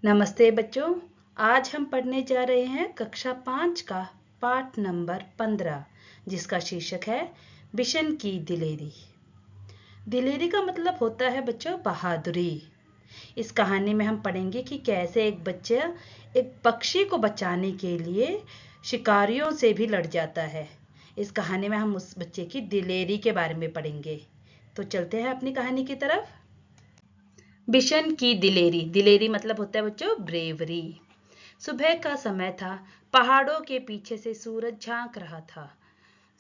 नमस्ते बच्चों। आज हम पढ़ने जा रहे हैं कक्षा 5 का पाठ नंबर 15, जिसका शीर्षक है बिशन की दिलेरी। दिलेरी का मतलब होता है बच्चों बहादुरी। इस कहानी में हम पढ़ेंगे कि कैसे एक बच्चा एक पक्षी को बचाने के लिए शिकारियों से भी लड़ जाता है। इस कहानी में हम उस बच्चे की दिलेरी के बारे में पढ़ेंगे। तो चलते हैं अपनी कहानी की तरफ। बिशन की दिलेरी। दिलेरी मतलब होता है बच्चों ब्रेवरी। सुबह का समय था। पहाड़ों के पीछे से सूरज झांक रहा था।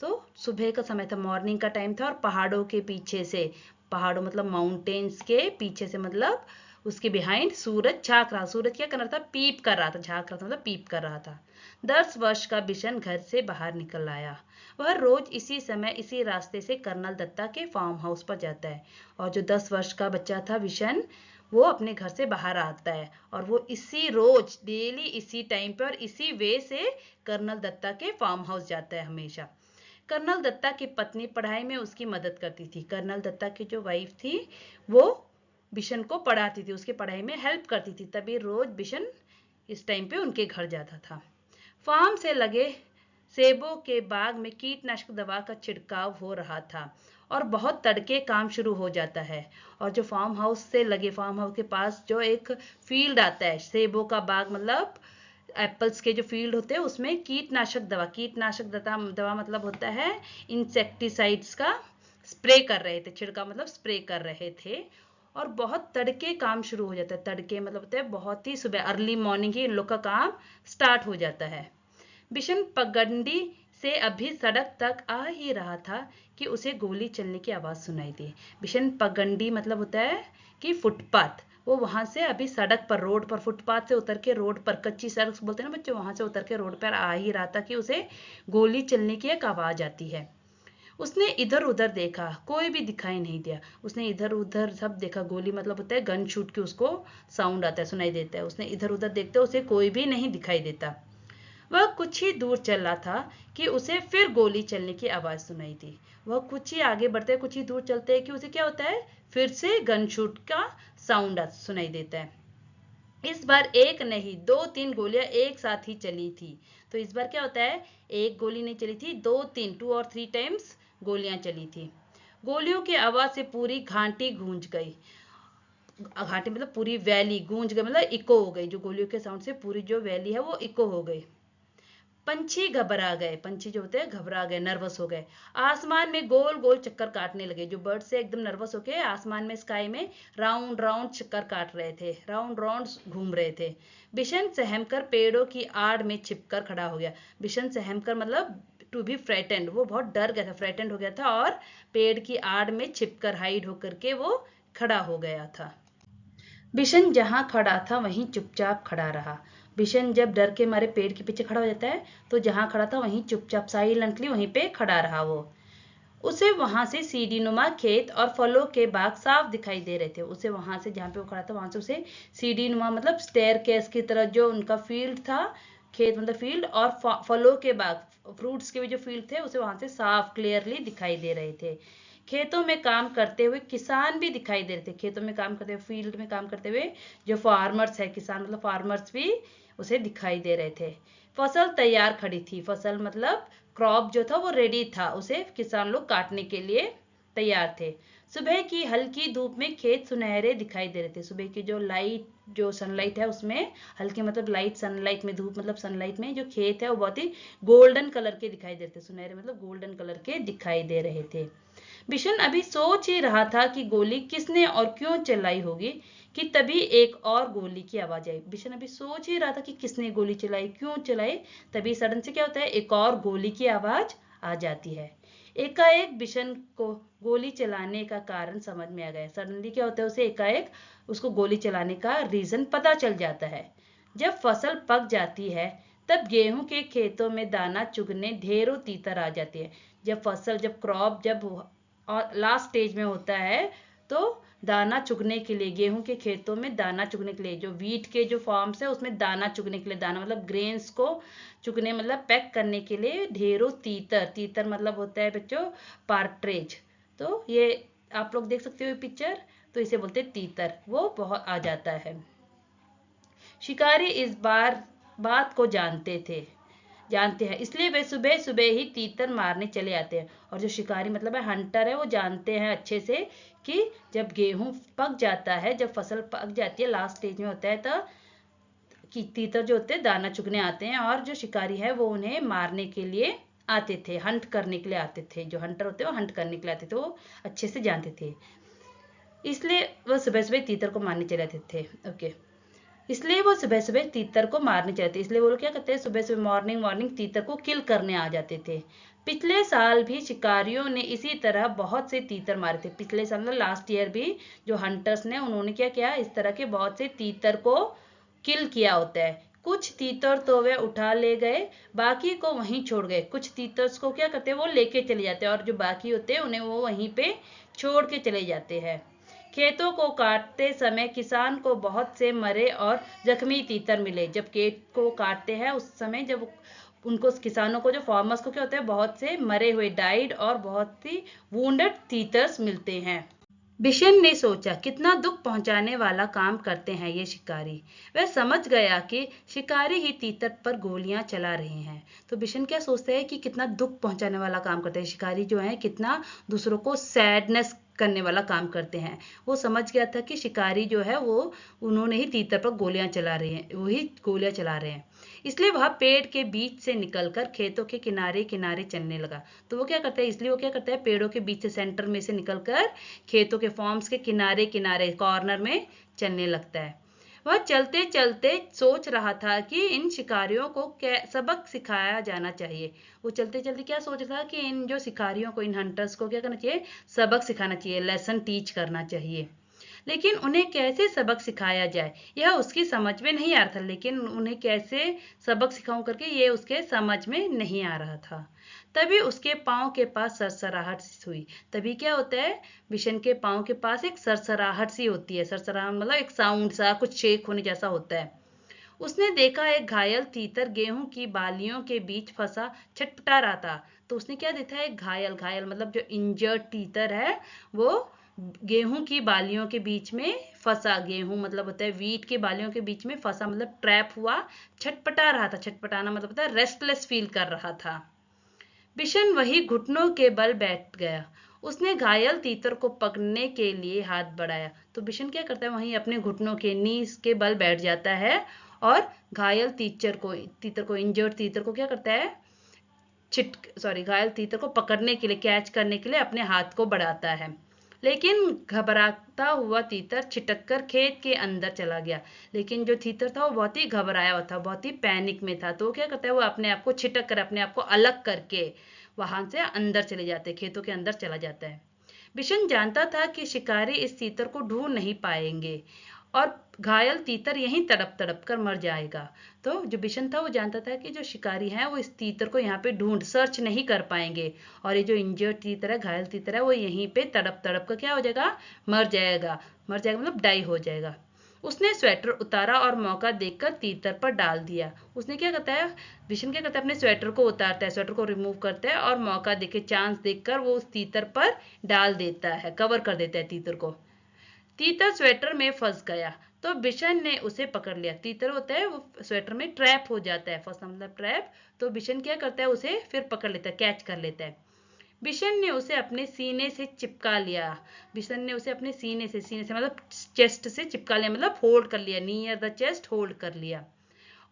तो सुबह का समय था, मॉर्निंग का टाइम था, और पहाड़ों के पीछे से, पहाड़ों मतलब माउंटेन्स के पीछे से मतलब उसके बिहाइंड सूरज झांक रहा। सूरज क्या कर रहा था? पीप कर रहा था। झांक रहा था मतलब पीप कर रहा था। 10 वर्ष का बिशन घर से बाहर निकल आया। वह रोज इसी समय इसी रास्ते से कर्नल दत्ता के फार्म हाउस पर जाता है। और जो 10 वर्ष का बच्चा था बिशन, वो अपने घर से बाहर आता है और वो इसी रोज डेली इसी टाइम पे और इसी वे से कर्नल दत्ता के फार्म हाउस जाता है हमेशा। कर्नल दत्ता की पत्नी पढ़ाई में उसकी मदद करती थी। कर्नल दत्ता की जो वाइफ थी वो बिशन को पढ़ाती थी, उसकी पढ़ाई में हेल्प करती थी, तभी रोज बिशन इस टाइम पे उनके घर जाता था। फार्म से लगे सेबों के बाग में कीटनाशक दवा का छिड़काव हो रहा था और बहुत तड़के काम शुरू हो जाता है। और जो फार्म हाउस से लगे, फार्म हाउस के पास जो एक फील्ड आता है, सेबों का बाग मतलब एप्पल्स के जो फील्ड होते हैं, उसमें कीटनाशक दवा मतलब होता है इंसेक्टिसाइड्स का स्प्रे कर रहे थे। छिड़का मतलब स्प्रे कर रहे थे और बहुत तड़के काम शुरू हो जाता है। तड़के मतलब होता है बहुत ही सुबह, अर्ली मॉर्निंग ही इन लोग का काम स्टार्ट हो जाता है। बिशन पगडंडी से अभी सड़क तक आ ही रहा था कि उसे गोली चलने की आवाज सुनाई दी। बिशन पगडंडी मतलब होता है कि फुटपाथ। वो वहां से अभी सड़क पर, रोड पर, फुटपाथ से उतर के रोड पर, कच्ची सड़क बोलते हैं ना बच्चे, वहां से उतर के रोड पर आ ही रहा था कि उसे गोली चलने की एक आवाज आती है। उसने इधर उधर देखा, कोई भी दिखाई नहीं दिया। उसने इधर उधर सब देखा। गोली मतलब होता है गन शूट की उसको साउंड आता है, सुनाई देता है। उसने इधर उधर देखते उसे कोई भी नहीं दिखाई देता। वह कुछ ही दूर चला था कि उसे फिर गोली चलने की आवाज सुनाई दी। वह कुछ ही आगे बढ़ते, कुछ ही दूर चलते हैं कि उसे क्या होता है, फिर से गन शूट का साउंड सुनाई देता है। इस बार एक नहीं 2-3 गोलियां एक साथ ही चली थी। तो इस बार क्या होता है, एक गोली नहीं चली थी, 2-3, 2 और 3 टाइम्स गोलियां चली थी। गोलियों की आवाज से पूरी घाटी गूंज गई। घाटी मतलब पूरी वैली गूंज गई, मतलब इको हो गई। जो गोलियों के साउंड से पूरी जो वैली है वो इको हो गई। पंछी घबरा गए। पंछी जो होते हैं घबरा गए, नर्वस हो गए। आसमान में गोल गोल चक्कर काटने लगे। जो बर्ड से एकदम नर्वस होके आसमान में, स्काई में राउंड राउंड चक्कर काट रहे थे, राउंड राउंड घूम रहे थे। बिशन सहमकर पेड़ों की आड़ में छिपकर खड़ा हो गया। बिशन सहमकर मतलब टू बी फ्रेटेंड, वो बहुत डर गया था, फ्रेटेंड हो गया था और पेड़ की आड़ में छिपकर, हाइड होकर के वो खड़ा हो गया था। बिशन जहां खड़ा था वहीं चुपचाप खड़ा रहा। बिशन जब डर के मारे पेड़ के पीछे खड़ा हो जाता है, तो जहां खड़ा था वहीं चुपचाप साइलेंटली वहीं पे खड़ा रहा वो। उसे वहां से सीढ़ी नुमा खेत और फलों के बाग साफ दिखाई दे रहे थे। उसे वहां से, जहां पे वो खड़ा था वहां से उसे सीढ़ी नुमा मतलब स्टेयर केस की तरह जो उनका फील्ड था, खेत मतलब फील्ड, और फलों के बाग, फ्रूट्स के भी जो फील्ड थे, उसे वहां से साफ क्लियरली दिखाई दे रहे थे। खेतों में काम करते हुए किसान भी दिखाई दे रहे थे। खेतों में काम करते हुए, फील्ड में काम करते हुए जो फार्मर्स है, किसान मतलब फार्मर्स भी उसे दिखाई दे रहे थे। फसल तैयार खड़ी थी। फसल मतलब क्रॉप जो था वो रेडी था, उसे किसान लोग काटने के लिए तैयार थे। सुबह की हल्की धूप में खेत सुनहरे दिखाई दे रहे थे। सुबह की जो लाइट, जो सनलाइट है उसमें, हल्की मतलब लाइट सनलाइट में, धूप मतलब सनलाइट में जो खेत है वो बहुत ही गोल्डन कलर के दिखाई दे रहे थे। सुनहरे मतलब गोल्डन कलर के दिखाई दे रहे थे। बिशन अभी सोच ही रहा था कि गोली किसने और क्यों चलाई होगी कि तभी एक और गोली की आवाज आई। बिशन अभी सोच ही रहा था कि किसने गोली चलाई, क्यों चलाई, तभी सडन से क्या होता है, एक और गोली की आवाज आ जाती है। एकाएक बिशन को गोली चलाने का कारण समझ में आ गया। सडनली क्या होता है, उसे एकाएक उसको गोली चलाने का रीजन पता चल जाता है। जब फसल पक जाती है तब गेहूं के खेतों में दाना चुगने ढेरों तीतर आ जाती है। जब फसल, जब क्रॉप, जब और लास्ट स्टेज में होता है, तो दाना चुगने के लिए, गेहूं के खेतों में दाना चुगने के लिए, जो वीट के जो फार्म्स है उसमें दाना चुगने के लिए, दाना मतलब ग्रेन्स को चुगने मतलब पैक करने के लिए ढेरों तीतर, तीतर मतलब होता है बच्चों पार्ट्रेज। तो ये आप लोग देख सकते हो पिक्चर, तो इसे बोलते हैं तीतर, वो बहुत आ जाता है। शिकारी इस बात को जानते हैं, इसलिए वे सुबह सुबह ही तीतर मारने चले आते हैं। और जो शिकारी मतलब है हंटर है, वो जानते हैं अच्छे से कि जब गेहूं पक जाता है, जब फसल पक जाती है, लास्ट स्टेज में होता है, तो कि तीतर जो होते हैं दाना चुगने आते हैं, और जो शिकारी है वो उन्हें मारने के लिए आते थे, हंट करने के लिए आते थे। जो हंटर होते हैं वो हंट करने के लिए आते थे, वो अच्छे से जानते थे, इसलिए वो सुबह सुबह तीतर को मारने चले जाते थे। ओके, इसलिए वो सुबह सुबह तीतर को मारने चले थे, इसलिए वो लोग क्या करते हैं, सुबह सुबह मॉर्निंग मॉर्निंग तीतर को किल करने आ जाते थे। पिछले साल भी शिकारियों ने इसी तरह बहुत से तीतर मारे थे। पिछले साल मतलब लास्ट ईयर भी जो हंटर्स ने, उन्होंने क्या किया, इस तरह के बहुत से तीतर को किल किया होता है। कुछ तीतर तो वे उठा ले गए, बाकी को वहीं छोड़ गए। कुछ तीतर्स को क्या करते हैं, वो लेके चले जाते हैं, और जो बाकी होते हैं उन्हें वो वहीं पे छोड़ के चले जाते हैं। खेतों को काटते समय किसान को बहुत से मरे और जख्मी तीतर मिले। जब खेत को काटते हैं उस समय, जब उनको किसानों को, जो फार्मर्स को क्या होता है, बहुत से मरे हुए डाइड और बहुत ही वुंडेड तीतर्स मिलते हैं। बिशन ने सोचा, कितना दुख पहुंचाने वाला काम करते हैं ये शिकारी। वह समझ गया कि शिकारी ही तीतर पर गोलियां चला रहे हैं। तो बिशन क्या सोचता है कि कितना दुख पहुंचाने वाला काम करते हैं शिकारी, जो है कितना दूसरों को सैडनेस करने वाला काम करते हैं। वो समझ गया था कि शिकारी जो है वो उन्होंने ही तीतर पर गोलियां चला रहे हैं, वही गोलियां चला रहे हैं। इसलिए वह पेड़ के बीच से निकलकर खेतों के किनारे किनारे चलने लगा। तो वो क्या करता है, इसलिए वो क्या करता है, पेड़ों के बीच से, सेंटर में से निकलकर खेतों के फॉर्म्स के किनारे किनारे कॉर्नर में चलने लगता है। वह चलते चलते सोच रहा था कि इन शिकारियों को सबक सिखाया जाना चाहिए। वो चलते चलते क्या सोच रहा था कि इन जो शिकारियों को, इन हंटर्स को क्या करना चाहिए, सबक सिखाना चाहिए, लेसन टीच करना चाहिए। लेकिन उन्हें कैसे सबक सिखाया जाए, यह उसकी समझ में नहीं आ रहा था। लेकिन उन्हें कैसे सबक सिखाऊं करके ये उसके समझ में नहीं आ रहा था। तभी उसके पाँव के पास सरसराहट हुई। तभी क्या होता है, बिशन के पाँव के पास एक सरसराहट सी होती है। सरसराहट मतलब एक साउंड सा, कुछ शेक होने जैसा होता है। उसने देखा एक घायल तीतर गेहूं की बालियों के बीच फंसा छटपटा रहा था। तो उसने क्या देखा, एक घायल, घायल मतलब जो इंजर्ड तीतर है, वो गेहूं की बालियों के बीच में फंसा। गेहूं मतलब होता है वीट के बालियों के बीच में फंसा, मतलब ट्रैप हुआ, छटपटा रहा था। छटपटाना मतलब होता है रेस्टलेस फील कर रहा था। बिशन वही घुटनों के बल बैठ गया। उसने घायल तीतर को पकड़ने के लिए हाथ बढ़ाया। तो बिशन क्या करता है, वहीं अपने घुटनों के नीज के बल बैठ जाता है, और घायल तीतर को इंजर्ड तीतर को क्या करता है, घायल तीतर को पकड़ने के लिए, कैच करने के लिए अपने हाथ को बढ़ाता है। लेकिन घबराता हुआ तीतर छिटक कर खेत के अंदर चला गया। लेकिन जो तीतर था वो बहुत ही घबराया हुआ था, बहुत ही पैनिक में था। तो क्या करता है, वो अपने आप को छिटक कर, अपने आप को अलग करके वहां से अंदर चले जाते, खेतों के अंदर चला जाता है। बिशन जानता था कि शिकारी इस तीतर को ढूंढ नहीं पाएंगे, और घायल तीतर यहीं तड़प तड़प कर मर जाएगा। तो जो बिशन था वो जानता था कि जो शिकारी हैं वो इस तीतर को यहाँ पे सर्च नहीं कर पाएंगे, और ये जो इंजर्ड तीतर है, घायल तीतर है, वो यहीं पे तड़प तड़प कर क्या हो जाएगा, मर जाएगा। मर जाएगा मतलब डाई हो जाएगा। उसने स्वेटर उतारा और मौका देखकर तीतर पर डाल दिया। उसने क्या करता है, बिशन क्या करता है, अपने स्वेटर को उतारता है, स्वेटर को रिमूव करता है, और मौका देखे, चांस देखकर वो उस तीतर पर डाल देता है, कवर कर देता है तीतर को। तीतर स्वेटर में फंस गया, तो बिशन ने उसे पकड़ लिया। तीतर होता है वो स्वेटर में ट्रैप हो जाता है, फंसा मतलब ट्रैप। तो बिशन क्या करता है, उसे फिर पकड़ लेता है, कैच कर लेता है। बिशन ने उसे अपने सीने से चिपका लिया। बिशन ने उसे अपने सीने से मतलब चेस्ट से चिपका लिया, मतलब होल्ड कर लिया, नियर द चेस्ट होल्ड कर लिया,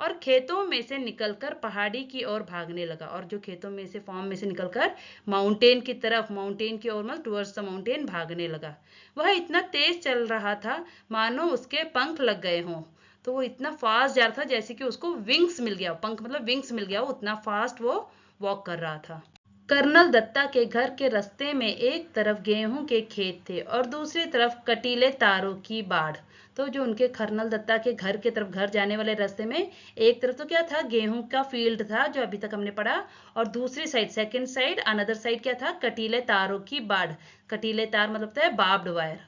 और खेतों में से निकलकर पहाड़ी की ओर भागने लगा। और जो खेतों में से, फॉर्म में से निकलकर माउंटेन की तरफ, माउंटेन की ओर मतलब टुवर्ड्स द माउंटेन भागने लगा। वह इतना तेज चल रहा था मानो उसके पंख लग गए हों। तो वो इतना फास्ट जा रहा था जैसे कि उसको विंग्स मिल गया, पंख मतलब विंग्स मिल गया, वो उतना फास्ट वो वॉक कर रहा था। कर्नल दत्ता के घर के रास्ते में एक तरफ गेहूं के खेत थे और दूसरी तरफ कटीले तारों की बाढ़। तो जो उनके कर्नल दत्ता के घर के तरफ, घर जाने वाले रास्ते में एक तरफ तो क्या था, गेहूं का फील्ड था जो अभी तक हमने पढ़ा, और दूसरी side, second side, another side क्या था, कटीले तारों की बाढ़। कटीले तार मतलब होता है बार्ब्ड वायर।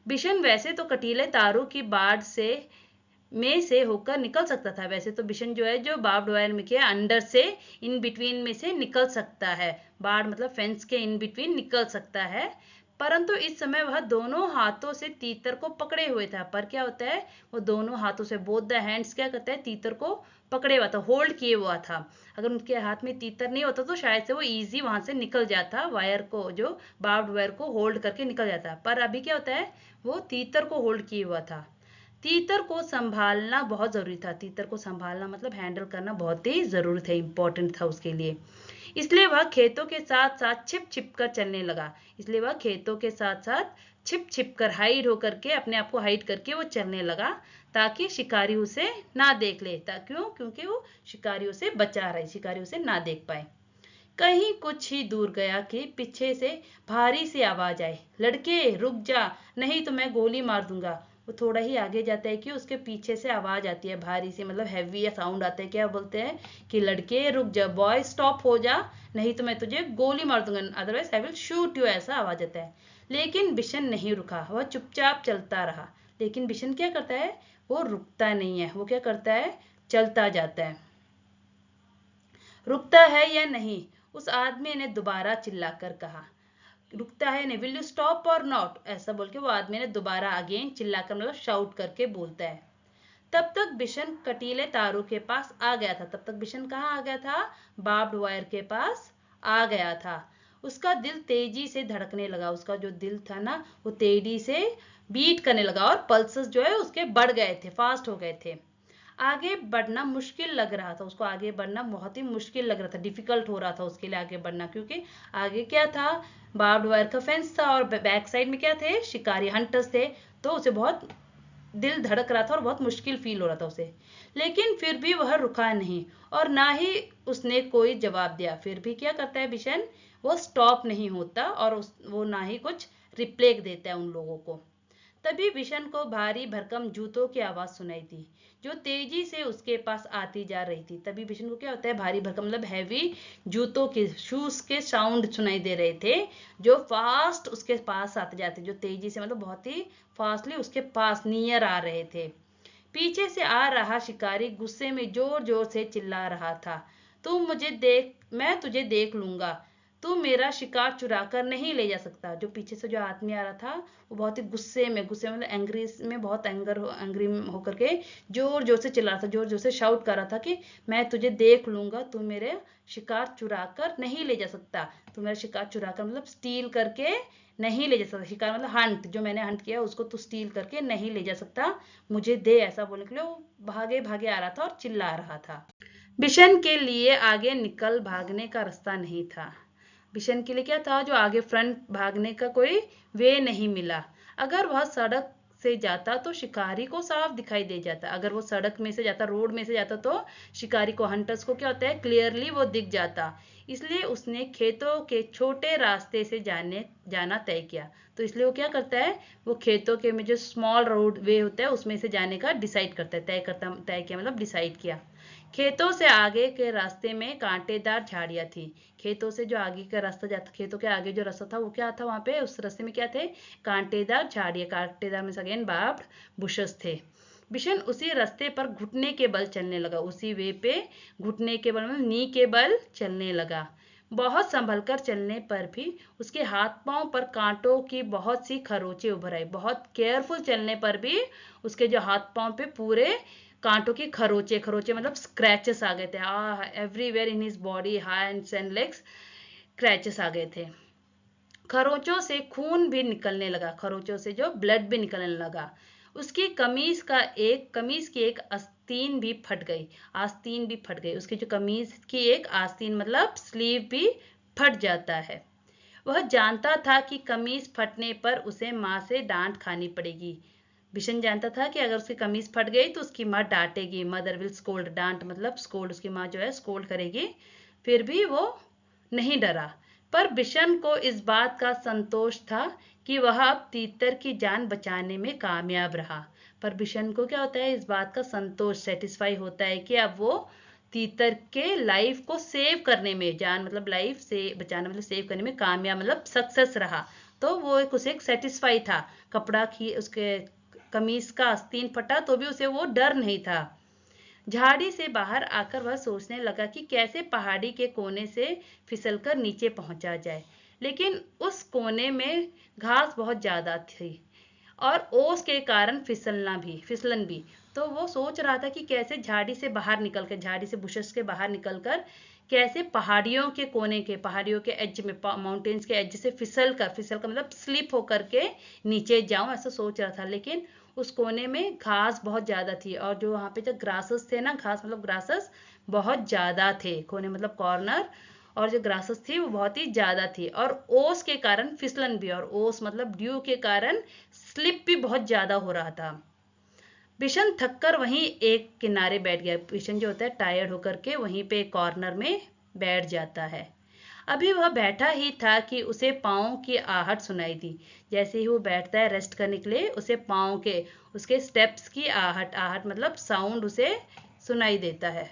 बिशन वैसे तो कटीले तारों की बाढ़ में से होकर निकल सकता था। वैसे तो बिशन जो है, जो बार्ब्ड वायर में के अंडर से, इन बिटवीन में से निकल सकता है। बाढ़ मतलब फेंस के इन बिटवीन निकल सकता है, परंतु इस समय वह दोनों हाथों से तीतर को पकड़े हुए था। पर क्या होता है, वो दोनों हाथों से, बोथ द हैंड्स क्या करता है, तीतर को पकड़े हुआ था, होल्ड किए हुआ था। अगर उनके हाथ में तीतर नहीं होता तो शायद से वो इजी वहां से निकल जाता, वायर को, जो बार्ब्ड वायर को होल्ड करके निकल जाता। पर अभी क्या होता है, वो तीतर को होल्ड किए हुआ था। तीतर को संभालना बहुत जरूरी था। तीतर को संभालना मतलब हैंडल करना बहुत ही जरूरी था, इंपॉर्टेंट था उसके लिए। इसलिए वह खेतों के साथ साथ छिप छिप कर चलने लगा। इसलिए वह खेतों के साथ साथ छिप छिप कर, हाइड होकर के, अपने आप को हाइड करके वो चलने लगा, ताकि शिकारी उसे ना देख ले। क्यों? क्योंकि वो शिकारियों से बचा रहे, शिकारी उसे ना देख पाए। कहीं कुछ ही दूर गया कि पीछे से भारी सी आवाज आई, लड़के रुक जा, नहीं तो मैं गोली मार दूंगा। वो थोड़ा ही आगे जाता है कि उसके पीछे से आवाज आती है, भारी सी, मतलब हैवी साउंड आता है। क्या बोलते हैं कि लड़के रुक जा, बॉय स्टॉप हो जा, नहीं तो मैं तुझे गोली मार दूंगा, otherwise I will shoot you, ऐसा आवाज आता है। लेकिन बिशन नहीं रुका, वह चुपचाप चलता रहा। लेकिन बिशन क्या करता है, वो रुकता नहीं है, वो क्या करता है, चलता जाता है। रुकता है या नहीं, उस आदमी ने दोबारा चिल्लाकर कहा। रुकता है नहीं, विल यू स्टॉप और नॉट, ऐसा बोल के वो आदमी ने दोबारा अगेन चिल्लाकर, मतलब शाउट करके बोलता है। तब तक बिशन कटीले तारों के पास आ गया था। तब तक बिशन कहाँ आ गया था, बार्ब्ड वायर के पास आ गया था। उसका दिल तेजी से धड़कने लगा। उसका जो दिल था ना, वो तेजी से बीट करने लगा, और पल्सेस जो है उसके बढ़ गए थे, फास्ट हो गए थे। आगे बढ़ना मुश्किल लग रहा था उसको, आगे बढ़ना बहुत ही मुश्किल लग रहा था, डिफिकल्ट हो रहा था उसके लिए आगे बढ़ना, क्योंकि आगे क्या था, बार्ब्ड वायर का फेंस था, और बैक साइड में क्या थे, शिकारी, हंटर्स थे। तो उसे बहुत दिल धड़क रहा था और बहुत मुश्किल फील हो रहा था उसे। लेकिन फिर भी वह रुका नहीं, और ना ही उसने कोई जवाब दिया। फिर भी क्या करता है बिशन, वो स्टॉप नहीं होता, और वो ना ही कुछ रिप्लाई देता है उन लोगों को। तभी बिशन को भारी भरकम जूतों की आवाज सुनाई दी, जो तेजी से उसके पास आती जा रही थी। तभी बिशन को क्या होता है, भारी भरकम मतलब हैवी जूतों के, शूज के साउंड सुनाई दे रहे थे, जो फास्ट उसके पास आते जाते, जो तेजी से, मतलब बहुत ही फास्टली उसके पास नियर आ रहे थे। पीछे से आ रहा शिकारी गुस्से में जोर जोर से चिल्ला रहा था, तू मुझे देख, मैं तुझे देख लूंगा, तू मेरा शिकार चुरा कर नहीं ले जा सकता। जो पीछे से जो आदमी आ रहा था, वो बहुत ही गुस्से में मतलब एंग्री में, बहुत एंग्री होकर के जोर जोर से चिल्ला रहा था, जोर जोर से शाउट कर रहा था कि मैं तुझे देख लूंगा, तू मेरे शिकार चुरा कर नहीं ले जा सकता, तू मेरा शिकार चुरा कर, मतलब स्टील करके नहीं ले जा सकता। शिकार मतलब हंट, जो मैंने हंट किया उसको तू स्टील करके नहीं ले जा सकता, मुझे दे, ऐसा बोलने के लिए वो भागे भागे आ रहा था और चिल्ला रहा था। बिशन के लिए आगे निकल भागने का रास्ता नहीं था। बिशन के लिए क्या था, जो आगे फ्रंट भागने का कोई वे नहीं मिला। अगर वह सड़क से जाता तो शिकारी को साफ दिखाई दे जाता। अगर वो सड़क में से जाता, रोड में से जाता, तो शिकारी को, हंटर्स को क्या होता है, क्लियरली वो दिख जाता। इसलिए उसने खेतों के छोटे रास्ते से जाना तय किया। तो इसलिए वो क्या करता है, वो खेतों के में जो स्मॉल रोड वे होता है उसमें से जाने का डिसाइड करता है, तय किया मतलब डिसाइड किया। खेतों से आगे के रास्ते में कांटेदार झाड़ियां थी। खेतों से जो आगे का रास्ता जाता, खेतों के आगे जो रास्ता था वो क्या था, वहां पे उस रास्ते में क्या थे, कांटेदार झाड़ियां, कांटेदार में अगेन बार्ब्ड बुशेस थे। बिशन उसी रास्ते पर घुटने के बल चलने लगा, उसी वे पे घुटने के बल, नी के बल चलने लगा। बहुत संभलकर चलने पर भी उसके हाथ पांव पर कांटों की बहुत सी खरोंचे उभर आई। बहुत केयरफुल चलने पर भी उसके जो हाथ पांव पे पूरे कांटों की खरोंचे, खरोंचे मतलब स्क्रैचेस आ गए थे, everywhere in his body, hands and legs scratches आ गए थे। खरोंचों से खून भी निकलने लगा, खरोंचों से जो ब्लड भी निकलने लगा। उसकी कमीज की एक आस्तीन भी फट गई, आस्तीन भी फट गई। उसकी जो कमीज की एक आस्तीन मतलब स्लीव भी फट जाता है। वह जानता था कि कमीज फटने पर उसे माँ से डांट खानी पड़ेगी। बिशन जानता था कि अगर उसकी कमीज फट गई तो उसकी माँ डांटेगी, मदर विल स्कोल्ड, डांट मतलब स्कोल्ड, उसकी माँ जो है स्कोल्ड करेगी। फिर भी वो नहीं डरा। पर बिशन को इस बात का संतोष था कि वह अब तीतर की जान बचाने में कामयाब रहा। पर बिशन को क्या होता है, इस बात का संतोष, सेटिस्फाई होता है कि अब वो तीतर के लाइफ को सेव करने में, जान मतलब लाइफ से बचाना मतलब सेव करने में कामयाब, मतलब सक्सेस रहा। तो वो उसे एक सेटिस्फाई था। कपड़ा की उसके कमीज का आस्तीन फटा तो भी उसे वो डर नहीं था। झाड़ी से बाहर आकर वह सोचने लगा कि कैसे पहाड़ी के कोने से फिसलकर नीचे पहुंचा जाए। लेकिन उस कोने में घास बहुत ज्यादा थी और ओस के कारण फिसलन भी। तो वो सोच रहा था कि कैसे झाड़ी से बाहर निकल कर, झाड़ी से बुशेस के बाहर निकलकर कैसे पहाड़ियों के एज में, माउंटेन्स के एज से फिसल कर मतलब स्लिप होकर के नीचे जाऊं, ऐसा सोच रहा था। लेकिन उस कोने में घास बहुत ज्यादा थी और जो वहां पे जो ग्रासेस थे ना, घास मतलब ग्रासेस बहुत ज्यादा थे, कोने मतलब कॉर्नर, और जो ग्रासेस थी वो बहुत ही ज्यादा थी और ओस के कारण फिसलन भी, और ओस मतलब ड्यू के कारण स्लिप भी बहुत ज्यादा हो रहा था। बिशन थककर वहीं एक किनारे बैठ गया। बिशन जो होता है टायर्ड होकर के वहीं पे कॉर्नर में बैठ जाता है। अभी वह बैठा ही था कि उसे पाँव की आहट सुनाई दी। जैसे ही वो बैठता है रेस्ट करने के लिए, उसे पाँव के, उसके स्टेप्स की आहट, आहट मतलब साउंड उसे सुनाई देता है।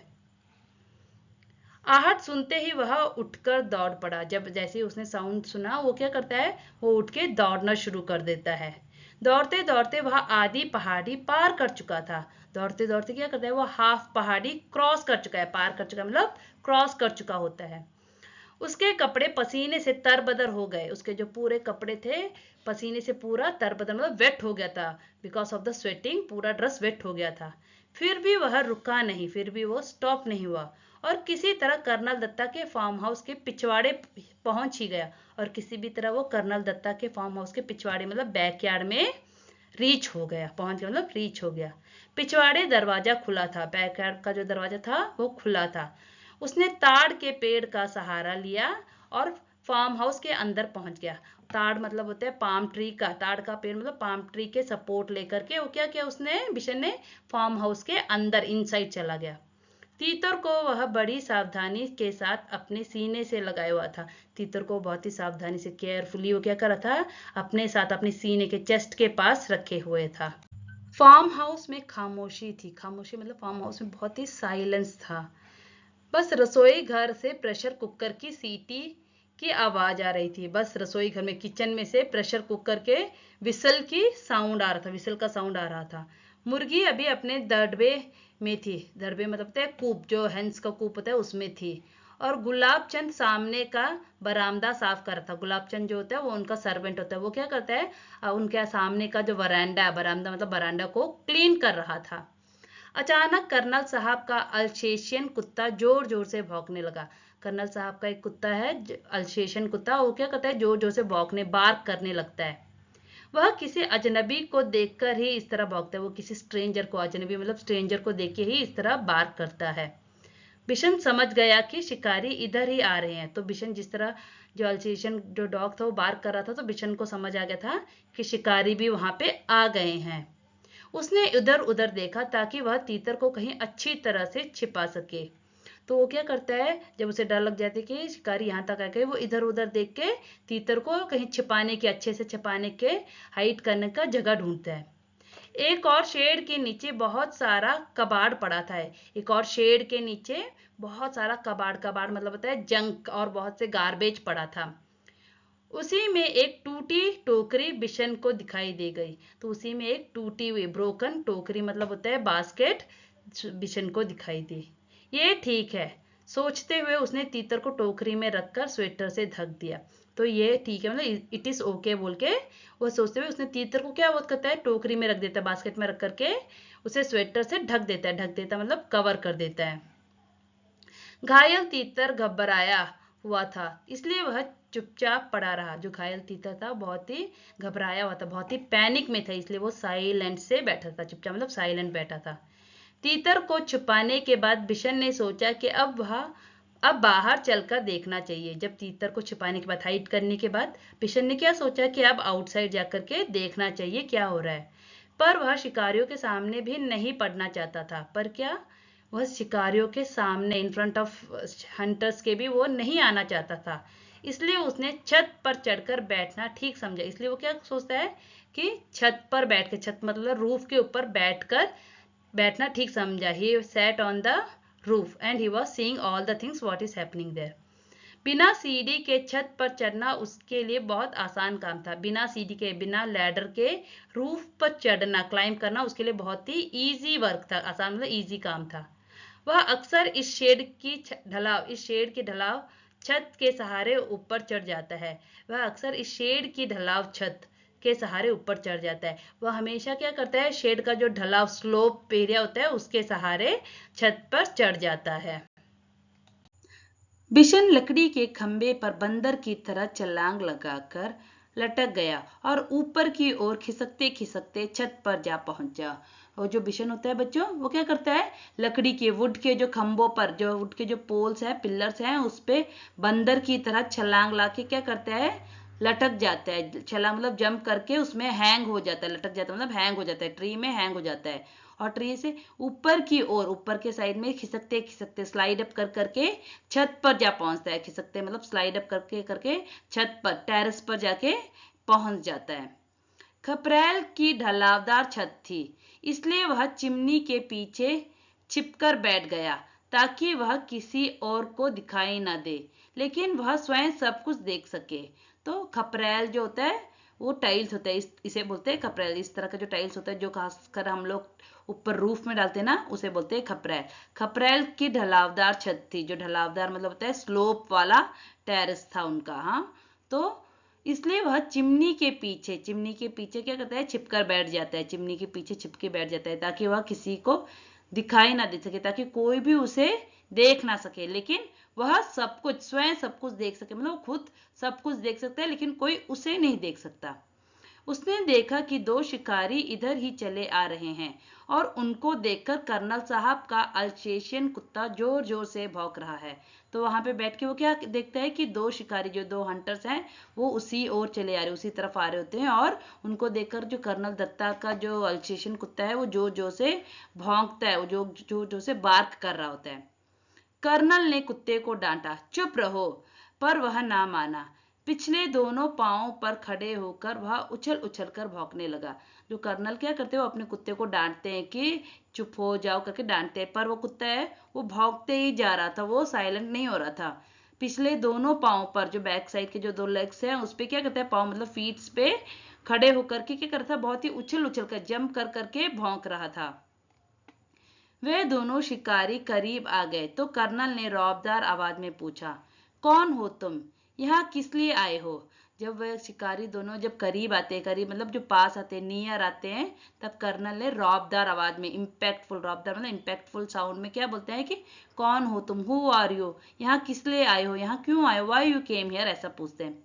आहट सुनते ही वह उठकर दौड़ पड़ा। जैसे ही उसने साउंड सुना, वो क्या करता है, वो उठ के दौड़ना शुरू कर देता है। दौड़ते दौड़ते वह आधी पहाड़ी पार कर चुका था। दौड़ते दौड़ते क्या करता है, वो हाफ पहाड़ी क्रॉस कर चुका है, पार कर चुका है मतलब क्रॉस कर चुका होता है। उसके कपड़े पसीने से तरबदर हो गए। उसके जो पूरे कपड़े थे पसीने से पूरा तरबदर मतलब वेट हो गया था, बिकॉज ऑफ द स्वेटिंग पूरा ड्रेस वेट हो गया था। फिर भी वह रुका नहीं, फिर भी वो स्टॉप नहीं हुआ और किसी तरह कर्नल दत्ता के फार्म हाउस के पिछवाड़े पहुंच ही गया। और किसी भी तरह वो कर्नल दत्ता के फार्म हाउस के पिछवाड़े मतलब बैकयार्ड में रीच हो गया, पहुंच गया मतलब रीच हो गया। पिछवाड़े दरवाजा खुला था, बैकयार्ड का जो दरवाजा था वो खुला था। उसने ताड़ के पेड़ का सहारा लिया और फार्म हाउस के अंदर पहुंच गया। ताड़ मतलब होता है पाम ट्री का, ताड़ का पेड़ मतलब पाम ट्री के सपोर्ट लेकर के वो क्या किया, उसने बिशन ने फार्म हाउस के अंदर इनसाइड चला गया। तीतर को वह बड़ी सावधानी के साथ अपने सीने से लगाया हुआ था। तीतर को बहुत ही सावधानी से, केयरफुली वो क्या कर रहा था, अपने साथ अपने सीने के चेस्ट के पास रखे हुए था। फार्म हाउस में खामोशी थी। खामोशी मतलब फार्म हाउस में बहुत ही साइलेंस था। बस रसोई घर से प्रेशर कुकर की सीटी की आवाज आ रही थी। बस रसोई घर में, किचन में से प्रेशर कुकर के विसल की साउंड आ रहा था, विसल का साउंड आ रहा था। मुर्गी अभी अपने दड़बे में थी। दड़बे मतलब होता है कूप, जो हैंस का कूप होता है उसमें थी। और गुलाब चंद सामने का बरामदा साफ कर रहा था। गुलाब चंद जो होता है वो उनका सर्वेंट होता है, वो क्या करता है, उनके सामने का जो वरांडा है, बरामदा मतलब बरामदा को क्लीन कर रहा था। अचानक कर्नल साहब का अल्सेशियन कुत्ता जोर जोर से भौंकने लगा। कर्नल साहब का एक कुत्ता है अल्सेशियन कुत्ता, वो क्या करता है, जोर जोर से भौंकने, बार्क करने लगता है। वह किसी अजनबी को देखकर ही इस तरह भौंकता है। वो किसी स्ट्रेंजर को, अजनबी मतलब स्ट्रेंजर को देख के ही इस तरह बार्क करता है। बिशन समझ गया कि शिकारी इधर ही आ रहे हैं। तो बिशन जिस तरह, जो अल्सेशियन जो डॉग था वो बार्क कर रहा था, तो बिशन को समझ आ गया था कि शिकारी भी वहां पे आ गए हैं। उसने इधर उधर देखा ताकि वह तीतर को कहीं अच्छी तरह से छिपा सके। तो वो क्या करता है, जब उसे डर लग जाती है कि शिकारी यहाँ तक आ गए, वो इधर उधर देख के तीतर को कहीं छिपाने के, अच्छे से छिपाने के, हाइड करने का जगह ढूंढता है। एक और शेड के नीचे बहुत सारा कबाड़ पड़ा था। एक और शेड के नीचे बहुत सारा कबाड़, कबाड़ मतलब होता है जंक, और बहुत से गार्बेज पड़ा था। उसी में एक टूटी टोकरी बिशन को दिखाई दे गई। तो उसी में एक टूटी हुई, ब्रोकन टोकरी मतलब होता है बास्केट, बिशन को दिखाई दी। ये ठीक है, सोचते हुए उसने तीतर को टोकरी में रखकर स्वेटर से ढक दिया। तो ये ठीक है मतलब इट इज ओके बोल के वो सोचते हुए उसने तीतर को क्या करता है, टोकरी में रख देता है, बास्केट में रख करके उसे स्वेटर से ढक देता है। ढक देता मतलब कवर कर देता है। घायल तीतर घबराया हुआ था, इसलिए वह चुपचाप पड़ा रहा। जो घायल तीतर था बहुत ही घबराया हुआ था, बहुत ही पैनिक में था, इसलिए वो साइलेंट से बैठा था, चुपचाप मतलब साइलेंट बैठा था। तीतर को छुपाने के बाद बिशन ने सोचा कि अब बाहर चलकर देखना चाहिए। जब तीतर को छुपाने के बाद, हाइड करने के बाद, बिशन ने क्या सोचा कि अब आउटसाइड जाकर के देखना चाहिए क्या हो रहा है। पर वह शिकारियों के सामने भी नहीं पड़ना चाहता था। पर क्या, वह शिकारियों के सामने, इन फ्रंट ऑफ हंटर्स के भी वो नहीं आना चाहता था। इसलिए उसने छत पर चढ़कर बैठना ठीक समझा। इसलिए वो क्या सोचता है कि छत पर बैठ के, छत मतलब रूफ के ऊपर बैठकर बैठना ठीक समझा। ही sat on the roof and he was seeing all the things what is happening there. बिना सीढ़ी के छत पर चढ़ना उसके लिए बहुत आसान काम था। बिना सीढ़ी के, बिना लैडर के रूफ पर चढ़ना, क्लाइंब करना उसके लिए बहुत ही इजी वर्क था, आसान मतलब इजी काम था। वह अक्सर इस शेड की ढलाव छत के सहारे ऊपर चढ़ जाता है। वह अक्सर इस शेड की ढलाव छत के सहारे ऊपर चढ़ जाता है। वह हमेशा क्या करता है, शेड का जो ढलाव स्लोप एरिया होता है उसके सहारे छत पर चढ़ जाता है। बिशन लकड़ी के खंबे पर बंदर की तरह छलांग लगाकर लटक गया और ऊपर की ओर खिसकते खिसकते छत पर जा पहुंचा। और जो बिशन होता है बच्चों, वो क्या करता है, लकड़ी के वुड के जो खंभों पर, जो वुड के जो पोल्स हैं, पिलर्स हैं, उस पे बंदर की तरह छलांग लाके क्या करता है, लटक जाता है। छलांग मतलब जंप करके उसमें हैंग हो जाता है, लटक जाता है मतलब हैंग हो जाता है, ट्री में हैंग हो जाता है। और ट्री से ऊपर की ओर, ऊपर के साइड में खिसकते खिसकते स्लाइड अप कर करके छत पर जा पहुंचता है। खिसकते मतलब स्लाइड अप करके करके छत पर, टेरेस पर जाके पहुंच जाता है। खपरेल की ढलावदार छत थी, इसलिए वह चिमनी के पीछे छिपकर बैठ गया ताकि वह किसी और को दिखाई न दे, लेकिन वह स्वयं सब कुछ देख सके। तो खपरेल जो होता है वो टाइल्स होता है, इसे बोलते हैं खपरेल। इस तरह का जो टाइल्स होता है जो खासकर हम लोग ऊपर रूफ में डालते हैं ना, उसे बोलते हैं खपरेल। खपरेल की ढलावदार छत थी, जो ढलावदार मतलब होता है स्लोप वाला टेरेस था उनका। हाँ, तो इसलिए वह चिमनी के पीछे, चिमनी के पीछे क्या करता है, छिपकर बैठ जाता है। चिमनी के पीछे छिपके बैठ जाता है ताकि वह किसी को दिखाई ना दे सके, ताकि कोई भी उसे देख ना सके, लेकिन वह सब कुछ स्वयं सब कुछ देख सके। मतलब वो खुद सब कुछ देख सकता है लेकिन कोई उसे नहीं देख सकता। उसने देखा कि दो शिकारी इधर ही चले आ रहे हैं और उनको देखकर कर्नल साहब का अल्सेशियन कुत्ता जोर जोर से भौंक रहा है। तो वहां पे बैठ के वो क्या देखता है कि दो शिकारी, जो दो हंटर्स हैं, वो उसी ओर चले आ रहे, उसी तरफ आ रहे होते हैं। और उनको देखकर जो कर्नल दत्ता का जो अल्सेशियन कुत्ता है वो जोर जोर से भौंकता है, वो जो जोर जोर से बार्क कर रहा होता है। कर्नल ने कुत्ते को डांटा, चुप रहो, पर वह ना माना। पिछले दोनों पांवों पर खड़े होकर वह उछल उछल कर भौंकने लगा। जो कर्नल क्या करते हैं, वो अपने कुत्ते को डांटते हैं कि चुप हो जाओ करके डांटते हैं, पर वो कुत्ता है वो भौंकते ही जा रहा था, वो साइलेंट नहीं हो रहा था। पिछले दोनों पांवों पर, जो बैक साइड के जो दो लेग्स हैं उस पे क्या करता है, पांव मतलब फीट्स पे खड़े होकर के क्या करता था, बहुत ही उछल उछल कर, जंप कर करके भौंक रहा था। वे दोनों शिकारी करीब आ गए तो कर्नल ने रौबदार आवाज में पूछा, कौन हो तुम, यहाँ किस लिए आए हो? जब वह शिकारी दोनों जब करीब आते हैं, करीब मतलब जो पास आते हैं, नियर आते हैं, तब कर्नल ने रौबदार आवाज में, इम्पैक्टफुल, रौबदार मतलब इम्पैक्टफुल साउंड में क्या बोलते हैं कि कौन हो तुम, हु आर यू, यहाँ किस लिए आए हो, यहाँ क्यों आए हो, व्हाई यू केम हियर, ऐसा पूछते हैं।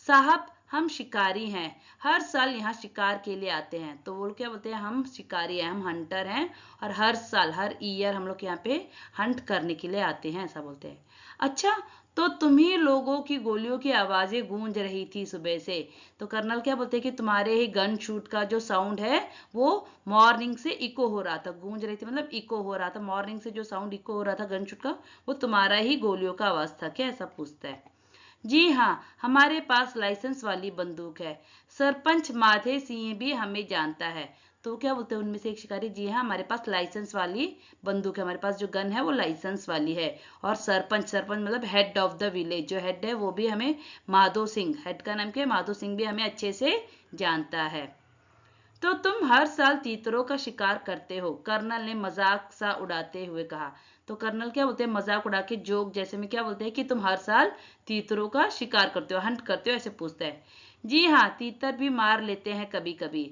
साहब, हम शिकारी हैं, हर साल यहाँ शिकार के लिए आते हैं। तो वो क्या बोलते हैं, हम शिकारी हैं, हम हंटर हैं, और हर साल, हर ईयर हम लोग यहाँ पे हंट करने के लिए आते हैं, ऐसा बोलते हैं। अच्छा, तो तुम्ही लोगों की गोलियों की आवाजें गूंज रही थी सुबह से। तो कर्नल क्या बोलते हैं कि तुम्हारे ही गन शूट का जो साउंड है वो मॉर्निंग से इको हो रहा था, गूंज रही थी मतलब इको हो रहा था, मॉर्निंग से जो साउंड इको हो रहा था गन शूट का, वो तुम्हारा ही गोलियों का आवाज था क्या, ऐसा पूछता है। जी हाँ, हमारे पास लाइसेंस वाली बंदूक है, सरपंच माधे सिंह भी हमें जानता है। तो क्या बोलते हैं उनमें से एक शिकारी, जी हाँ, हमारे पास लाइसेंस वाली बंदूक है, हमारे पास जो गन है वो लाइसेंस वाली है। और सरपंच, सरपंच मतलब हेड ऑफ द विलेज, जो हेड है वो भी हमें, माधो सिंह, हेड का नाम क्या है, माधो सिंह भी हमें अच्छे से जानता है। तो तुम हर साल तीतरों का शिकार करते हो, कर्नल ने मजाक सा उड़ाते हुए कहा। तो कर्नल क्या बोलते हैं, मजाक उड़ा के, जोक जैसे में क्या बोलते हैं कि तुम हर साल तीतरों का शिकार करते हो, हंट करते हो, ऐसे पूछता है। जी हाँ, तीतर भी मार लेते हैं कभी कभी।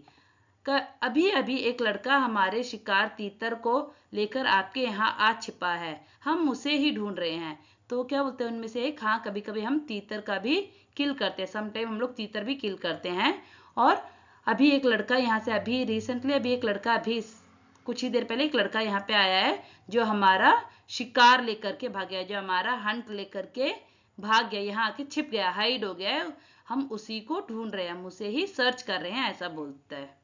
अभी अभी एक लड़का हमारे शिकार तीतर को लेकर आपके यहाँ आ छिपा है, हम उसे ही ढूंढ रहे हैं। तो क्या बोलते हैं उनमें से एक, हाँ, कभी कभी हम तीतर का भी किल करते हैं, समटाइम हम लोग तीतर भी किल करते हैं। और अभी एक लड़का यहाँ से, अभी रिसेंटली, अभी एक लड़का, अभी कुछ ही देर पहले एक लड़का यहाँ पे आया है जो हमारा शिकार लेकर के भाग गया, जो हमारा हंट लेकर के भाग गया, यहाँ आके छिप गया, हाइड हो गया है, हम उसी को ढूंढ रहे हैं, हम उसे ही सर्च कर रहे हैं, ऐसा बोलता है।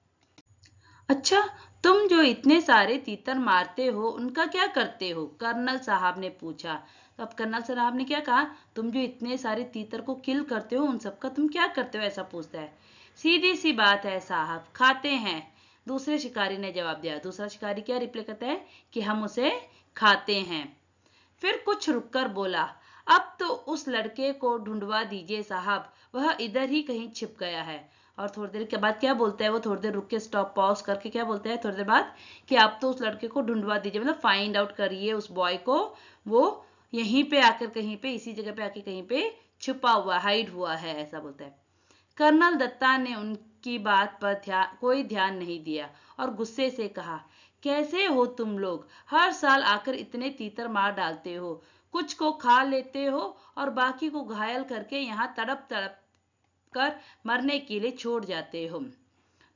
अच्छा, तुम जो इतने सारे तीतर मारते हो उनका क्या करते हो, कर्नल साहब ने पूछा। तो अब कर्नल साहब ने क्या कहा, तुम जो इतने सारे तीतर को किल करते हो उन सबका तुम क्या करते हो, ऐसा पूछता है। सीधी सी बात है साहब, खाते हैं, दूसरे शिकारी ने जवाब दिया। दूसरा शिकारी क्या रिप्लाई करता है कि हम उसे खाते हैं। फिर कुछ रुककर बोला, अब तो उस लड़के को ढूंढवा दीजिए साहब, वह इधर ही कहीं छिप गया है। और थोड़ी देर के बाद क्या बोलता है वो, थोड़ी देर रुक के स्टॉप पॉज करके क्या बोलता है थोड़ी देर बाद, कि आप तो उस लड़के को ढूंढवा दीजिए, मतलब फाइंड आउट करिए उस बॉय को, वो यहीं पे आकर कहीं पे, इसी जगह पे आके कहीं पे छुपा हुआ, हाइड हुआ है, ऐसा बोलता है। कर्नल दत्ता ने उनकी बात पर कोई ध्यान नहीं दिया और गुस्से से कहा, कैसे हो तुम लोग, हर साल आकर इतने तीतर मार डालते हो, कुछ को खा लेते हो और बाकी को घायल करके यहाँ तड़प तड़प कर मरने के लिए छोड़ जाते हो।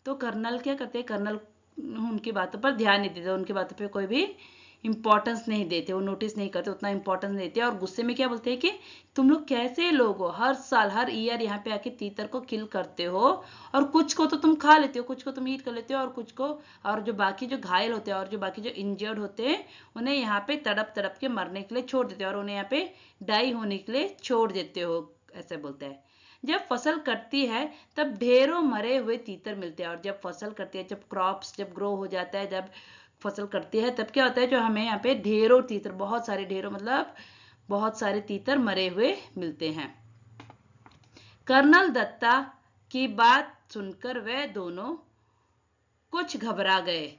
तो कर्नल क्या करते हैं, कर्नल उनकी बातों पर ध्यान नहीं देते, उनकी बातों पे कोई भी इंपॉर्टेंस नहीं देते, वो नोटिस नहीं करते, उतना इंपॉर्टेंस नहीं देते, और गुस्से में क्या बोलते हैं कि तुम लोग कैसे लोग हो, हर साल हर ईयर यहाँ पे आके तीतर को किल करते हो और कुछ को तो तुम खा लेते हो, कुछ को तुम ईट कर लेते हो, और कुछ को, और जो बाकी जो घायल होते हैं और जो बाकी जो इंजर्ड होते हैं उन्हें यहाँ पे तड़प तड़प के मरने के लिए छोड़ देते हो और उन्हें यहाँ पे डाई होने के लिए छोड़ देते हो, ऐसे बोलते हैं। जब फसल कटती है तब ढेरों मरे हुए तीतर मिलते हैं, और जब फसल कटती है, जब क्रॉप्स जब ग्रो हो जाता है, जब फसल कटती है, तब क्या होता है, जो हमें यहाँ पे ढेरों तीतर, बहुत सारे ढेरों मतलब बहुत सारे तीतर मरे हुए मिलते हैं। कर्नल दत्ता की बात सुनकर वे दोनों कुछ घबरा गए।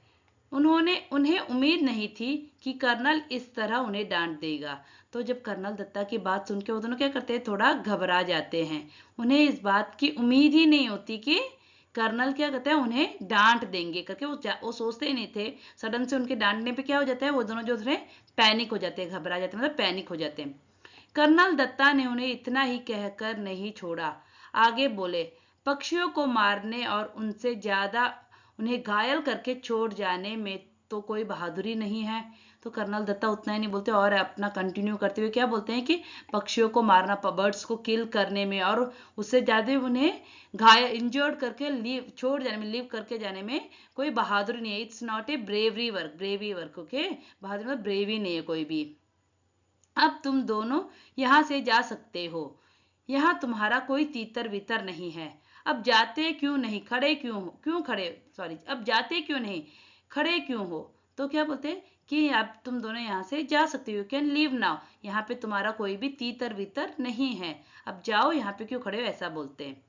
उन्हें उम्मीद नहीं थी कि कर्नल इस तरह उन्हें डांट देगा। तो जब कर्नल दत्ता की बात सुन के वो दोनों क्या करते हैं, थोड़ा घबरा जाते हैं। उन्हें इस बात की उम्मीद ही नहीं होती कि कर्नल क्या कहते हैं, उन्हें डांट देंगे करके, वो सोचते ही नहीं थे। सडन से उनके डांटने पे क्या हो जाता है, वो दोनों जो थे पैनिक हो जाते हैं, घबरा जाते हैं, मतलब पैनिक हो जाते हैं। कर्नल दत्ता ने उन्हें इतना ही कहकर नहीं छोड़ा, आगे बोले, पक्षियों को मारने और उनसे ज्यादा उन्हें घायल करके छोड़ जाने में तो कोई बहादुरी नहीं है। तो कर्नल दत्ता उतना ही नहीं बोलते और अपना कंटिन्यू करते हुए क्या बोलते हैं कि पक्षियों को मारना, बर्ड्स को किल करने में और उससे ज्यादा उन्हें घायल इंजर्ड करके लीव छोड़ जाने में, लीव करके जाने में कोई बहादुरी नहीं है। It's not a bravery work, bravery work, okay, बहादुरी मतलब ब्रेवी नहीं है कोई भी। अब तुम दोनों यहां से जा सकते हो, यहां तुम्हारा कोई तीतर वितर नहीं है। अब जाते क्यों नहीं, खड़े क्यों खड़े, सॉरी, अब जाते क्यों नहीं, खड़े क्यों हो। तो क्या बोलते हैं कि अब तुम दोनों यहाँ से जा सकते हो, यू कैन लीव नाउ, यहाँ पे तुम्हारा कोई भी तीतर वितर नहीं है, अब जाओ, यहाँ पे क्यों खड़े हो, ऐसा बोलते हैं।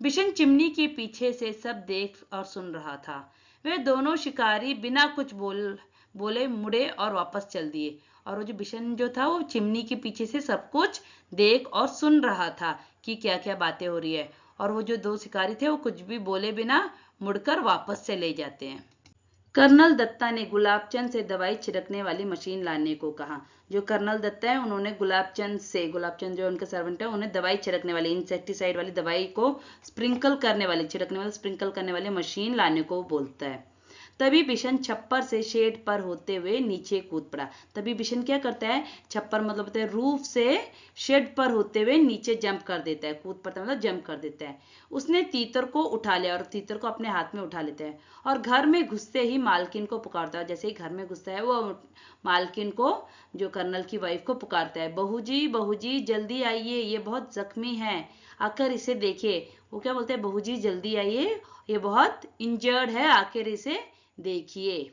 बिशन चिमनी के पीछे से सब देख और सुन रहा था। वे दोनों शिकारी बिना कुछ बोले मुड़े और वापस चल दिए, और वो जो बिशन जो था वो चिमनी के पीछे से सब कुछ देख और सुन रहा था कि क्या क्या बातें हो रही है, और वो जो दो शिकारी थे वो कुछ भी बोले बिना मुड़कर वापस चले जाते हैं। कर्नल दत्ता ने गुलाबचंद से दवाई छिड़कने वाली मशीन लाने को कहा। जो कर्नल दत्ता है उन्होंने गुलाबचंद जो उनके सर्वेंट है, उन्हें दवाई छिड़कने वाली, इंसेक्टिसाइड वाली दवाई को स्प्रिंकल करने वाली, छिड़कने वाली स्प्रिंकल करने वाली मशीन लाने को बोलता है। तभी बिशन छप्पर से शेड पर होते हुए नीचे कूद पड़ा। तभी बिशन क्या करता है, छप्पर मतलब होता है रूफ से शेड पर होते हुए नीचे जंप कर देता है, कूद पड़ता है मतलब जंप कर देता है। उसने तीतर को उठा लिया और तीतर को अपने हाथ में उठा लेता है और घर में घुसते ही मालकिन को पुकारता है। जैसे ही घर में घुसता है वो मालकिन को, जो कर्नल की वाइफ को पुकारता है, बहू जी जल्दी आइए, ये बहुत जख्मी है, आकर इसे देखिए। वो क्या बोलते हैं, बहू जी जल्दी आइए, ये बहुत इंजर्ड है, आकर इसे देखिए।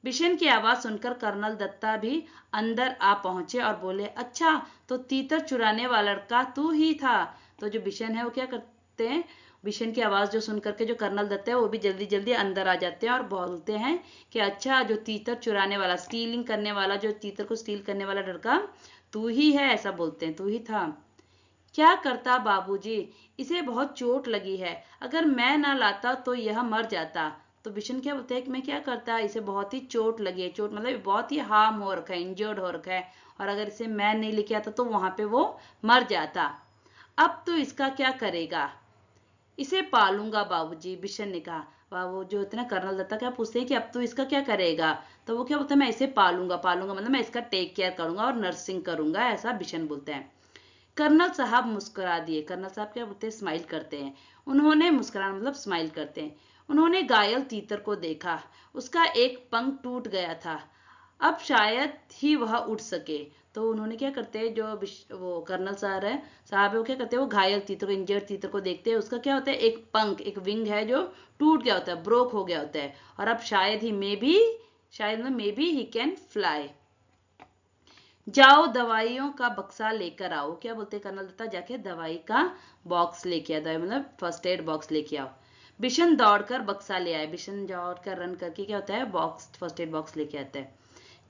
बिशन की आवाज सुनकर कर्नल दत्ता भी अंदर आ पहुंचे और बोले, अच्छा तो तीतर चुराने वाला लड़का तू ही था। तो जो बिशन है वो क्या करते हैं, बिशन की आवाज जो सुन करके जो कर्नल दत्ता है वो भी जल्दी जल्दी अंदर आ जाते हैं और बोलते हैं कि अच्छा जो तीतर चुराने वाला, स्टीलिंग करने वाला, जो तीतर को स्टील करने वाला लड़का तू ही है, ऐसा बोलते हैं, तू ही था। क्या करता बाबूजी, इसे बहुत चोट लगी है, अगर मैं ना लाता तो यह मर जाता। तो बिशन क्या बोलते हैं कि मैं क्या करता, इसे बहुत ही चोट लगी है, चोट मतलब बहुत ही हार्म हो रखा है, इंजर्ड हो रखा है, और अगर इसे मैं नहीं लेके आता तो वहां पे वो मर जाता। अब तो इसका क्या करेगा, इसे पालूंगा बाबूजी, बिशन ने कहा। वो जो इतना कर्नल दत्ता क्या पूछते हैं कि अब तो इसका क्या करेगा। तो वो क्या बोलता है, मैं इसे पालूंगा मतलब मैं इसका टेक केयर करूंगा और नर्सिंग करूंगा, ऐसा बिशन बोलते हैं। कर्नल साहब मुस्कुरा दिए। कर्नल साहब क्या बोलते हैं, स्माइल करते हैं। उन्होंने मुस्कुराना मतलब स्माइल करते हैं। उन्होंने घायल तीतर को देखा, उसका एक पंख टूट गया था, अब शायद ही वह उठ सके। तो उन्होंने क्या करते हैं, जो वो कर्नल साहब है वो क्या करते हैं, वो घायल तीतर को, इंजर्ड तीतर को देखते हैं, उसका क्या होता है, एक पंख, एक विंग है जो टूट गया होता है, ब्रोक हो गया होता है, और अब शायद ही maybe he can fly. जाओ दवाइयों का बक्सा लेकर आओ। क्या बोलते हैं कर्नल दत्ता, जाके दवाई का बॉक्स लेके आओ, दवाई मतलब फर्स्ट एड बॉक्स लेके आओ। बिशन दौड़कर बक्सा ले आए। बिशन दौड़कर रन करके क्या होता है, बॉक्स, फर्स्ट एड बॉक्स लेके आता है।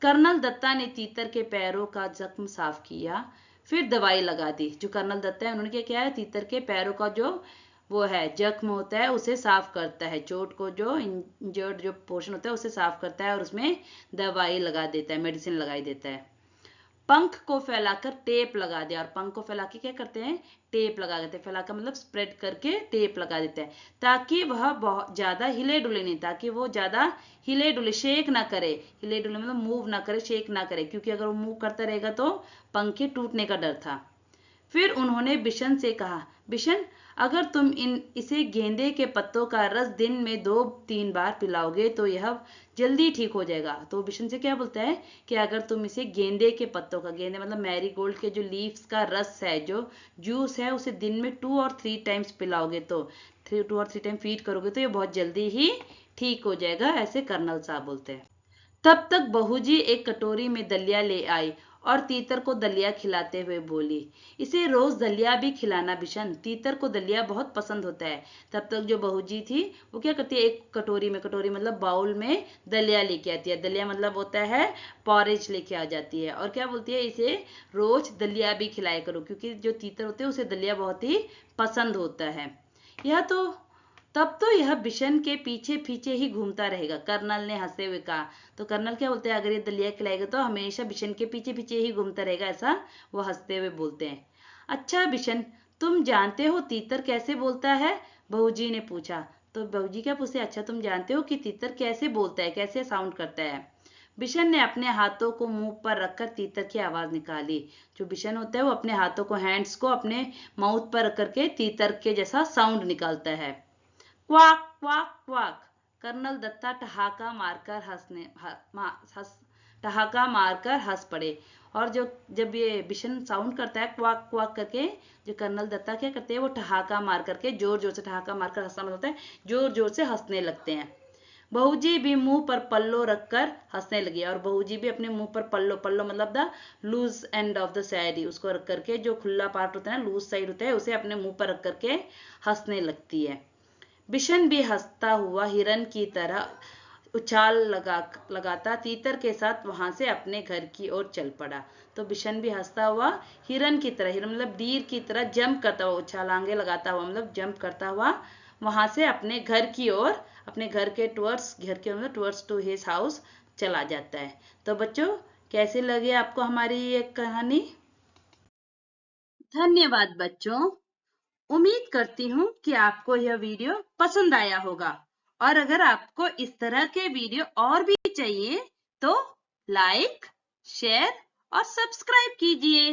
कर्नल दत्ता ने तीतर के पैरों का जख्म साफ किया, फिर दवाई लगा दी। जो कर्नल दत्ता है उन्होंने क्या किया है, तीतर के पैरों का जो वो है जख्म होता है उसे साफ करता है, चोट को जो इंजर्ड जो पोर्शन होता है उसे साफ करता है और उसमें दवाई लगा देता है, मेडिसिन लगाई देता है। पंख को फैलाकर टेप लगा दिया, और पंख को फैला के क्या करते हैं, टेप लगा देते हैं। फैलाकर मतलब स्प्रेड करके टेप लगा देते हैं, ताकि वह बहुत ज्यादा हिले डुले नहीं, ताकि वो ज्यादा हिले डुले शेक ना करे। हिले डुले मतलब मूव ना करे, शेक ना करे, क्योंकि अगर वो मूव करता रहेगा तो पंखे टूटने का डर था। फिर उन्होंने बिशन से कहा, बिशन अगर तुम इसे गेंदे के पत्तों का रस दिन में 2-3 बार पिलाओगे तो यह जल्दी ठीक हो जाएगा। तो बिशन से क्या बोलता है कि अगर तुम इसे गेंदे के पत्तों का, गेंदे मतलब मैरीगोल्ड के जो लीव्स का रस है, जो जूस है, उसे दिन में 2 और 3 टाइम्स पिलाओगे तो 2 और 3 टाइम फीड करोगे तो ये बहुत जल्दी ही ठीक हो जाएगा, ऐसे कर्नल साहब बोलते हैं। तब तक बहूजी एक कटोरी में दलिया ले आई और तीतर को दलिया खिलाते हुए बोली, इसे रोज दलिया भी खिलाना बिशन, तीतर को दलिया बहुत पसंद होता है। तब तक जो बहूजी थी वो क्या करती है, एक कटोरी में, कटोरी मतलब बाउल में दलिया लेके आती है। दलिया मतलब होता है पॉरेज लेके आ जाती है, और क्या बोलती है, इसे रोज दलिया भी खिलाया करो, क्योंकि जो तीतर होते हैं उसे दलिया बहुत ही पसंद होता है। यह तो तब तो यह बिशन के पीछे पीछे ही घूमता रहेगा, कर्नल ने हंसते हुए कहा। तो कर्नल क्या बोलते हैं, अगर ये दलिया खिलाएगा तो हमेशा बिशन के पीछे पीछे ही घूमता रहेगा, ऐसा वो हंसते हुए बोलते हैं। अच्छा बिशन, तुम जानते हो तीतर कैसे बोलता है, बहूजी ने पूछा। तो बहूजी क्या पूछते, अच्छा तुम जानते हो कि तीतर कैसे बोलता है, कैसे साउंड करता है। बिशन ने अपने हाथों को मुंह पर रखकर तीतर की आवाज निकाली। जो बिशन होता है वो अपने हाथों को, हैंड्स को अपने माउथ पर रख करके तीतर के जैसा साउंड निकालता है। Quack quack quack. Colonel Datta ठहाका मारकर हंस पड़े। और जो जब ये बिशन साउंड करता है क्वाक क्वाक करके, जो कर्नल दत्ता क्या करते हैं, वो ठहाका मार करके, जोर जोर से ठहाका मारकर हंसना मतलब होता है जोर जोर से हंसने लगते हैं। बहूजी भी मुंह पर पल्लो रखकर हंसने लगी, और बहूजी भी अपने मुंह पर पल्लो, पल्लो मतलब the loose end of the side, उसको रख करके, जो खुला पार्ट होता है ना, लूज साइड होता है, उसे अपने मुंह पर रख करके हंसने लगती है। बिशन भी हंसता हुआ हिरन की तरह उछाल लगाता तीतर के साथ वहां से अपने घर की ओर चल पड़ा। तो बिशन भी हंसता हुआ हिरन की तरह, हिरन मतलब डीर की तरह जंप करता हुआ, उछालांगे लगाता हुआ मतलब जंप करता हुआ वहां से अपने घर की ओर, अपने घर के टुवर्ड्स, घर के मतलब टुवर्ड्स टू हिज हाउस चला जाता है। तो बच्चों, कैसे लगे आपको हमारी ये कहानी? धन्यवाद बच्चों। उम्मीद करती हूँ कि आपको यह वीडियो पसंद आया होगा, और अगर आपको इस तरह के वीडियो और भी चाहिए तो लाइक, शेयर और सब्सक्राइब कीजिए।